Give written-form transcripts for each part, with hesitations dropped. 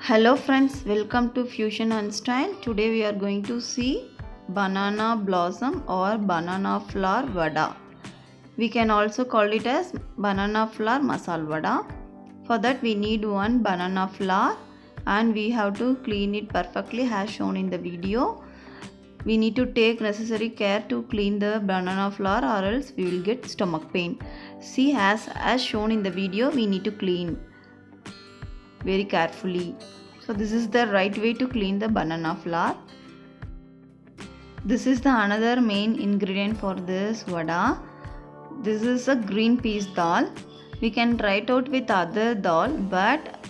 Hello friends, welcome to Fusion and Style. Today we are going to see banana blossom or banana flower vada. We can also call it as banana flower masala vada. For that we need one banana flower and we have to clean it perfectly as shown in the video. We need to take necessary care to clean the banana flower or else we will get stomach pain. See, as shown in the video, we need to clean very carefully. So this is the right way to clean the banana flower. This is the another main ingredient for this vada. This is a green peas dal. We can try it out with other dal, but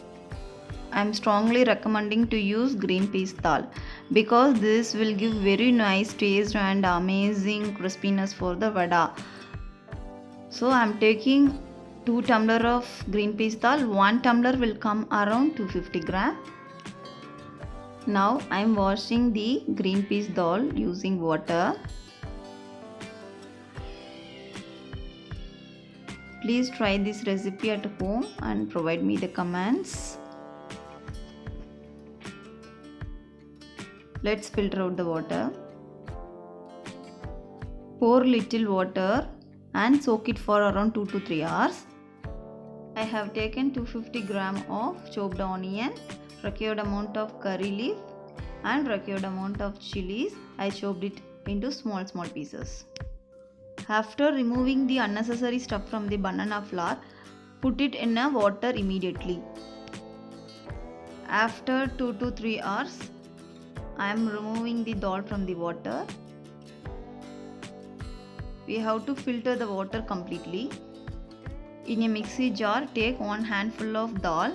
I am strongly recommending to use green peas dal because this will give very nice taste and amazing crispiness for the vada. So I am taking 2 tumbler of green peas dal. 1 tumbler will come around 250 gram. Now I am washing the green peas dal using water. Please try this recipe at home and provide me the comments. Let's filter out the water. Pour little water and soak it for around 2 to 3 hours. I have taken 250 gram of chopped onion, required amount of curry leaf and required amount of chilies. I chopped it into small pieces. After removing the unnecessary stuff from the banana flour, put it in a water immediately. After 2 to 3 hours, I am removing the dal from the water. We have to filter the water completely. In a mixie jar, take 1 handful of dal,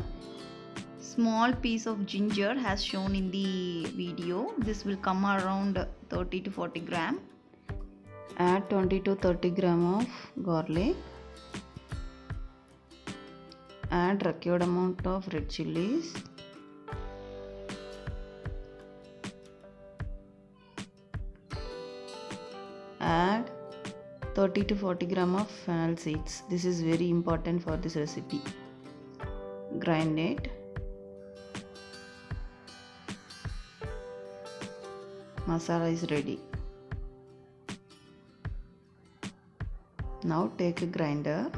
small piece of ginger as shown in the video. This will come around 30 to 40 gram. Add 20 to 30 gram of garlic. Add required amount of red chilies. Add 30 to 40 gram of fennel seeds. This is very important for this recipe. Grind it. Masala is ready. Now take a grinder.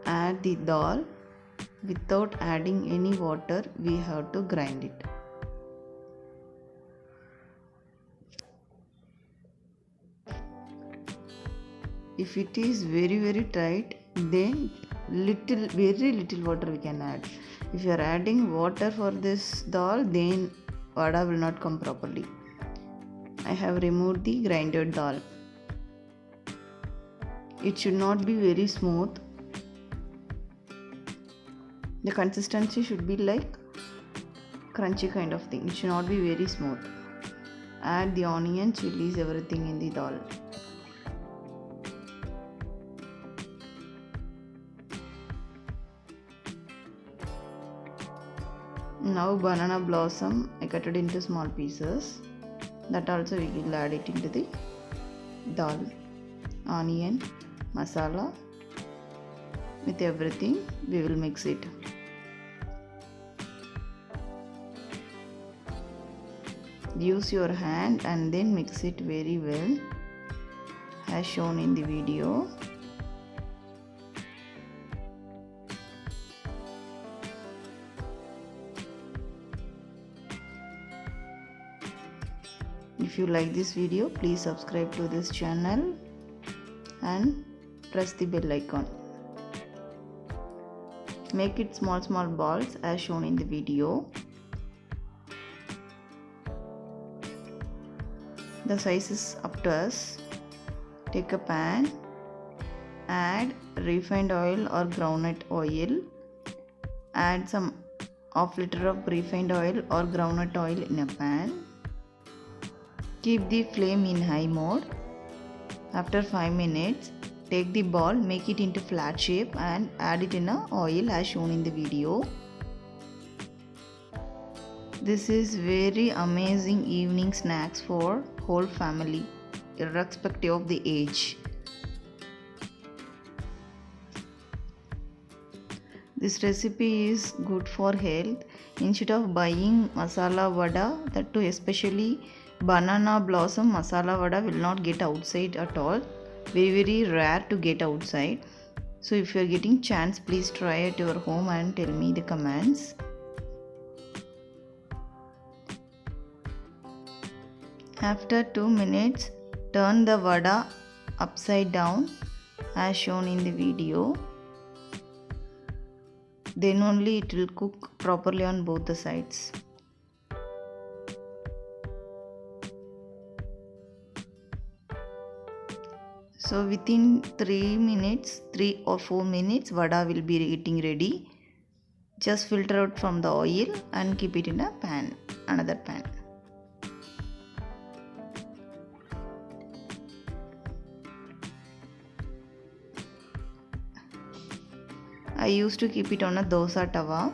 Add the dal. Without adding any water, we have to grind it. If it is very tight, then very little water we can add. If you are adding water for this dal, then vada will not come properly. I have removed the grinded dal. It should not be very smooth. The consistency should be like crunchy kind of thing. It should not be very smooth. Add the onion, chilies, everything in the dal. Now banana blossom, I cut it into small pieces. That also we will add it into the dal. Onion, masala, with everything we will mix it. Use your hand and then mix it very well as shown in the video. If you like this video, please subscribe to this channel and press the bell icon. Make it small balls as shown in the video. The size is up to us. Take a pan, add refined oil or groundnut oil. Add some half liter of refined oil or groundnut oil in a pan. Keep the flame in high mode. After 5 minutes, take the ball, make it into flat shape and add it in a oil as shown in the video. This is very amazing evening snacks for whole family, irrespective of the age. This recipe is good for health. Instead of buying masala vada, that too especially banana blossom masala vada will not get outside at all. Very rare to get outside. So if you are getting chance, please try at your home and tell me the comments. After 2 minutes, turn the vada upside down as shown in the video. Then only it will cook properly on both the sides. So within 3 or 4 minutes, vada will be getting ready. Just filter out from the oil and keep it in a pan, another pan. I used to keep it on a dosa tawa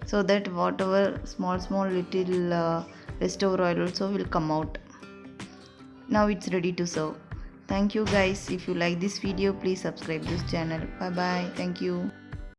so that whatever small little leftover oil also will come out. Now it's ready to serve. Thank you guys. If you like this video, please subscribe this channel. Bye bye. Thank you.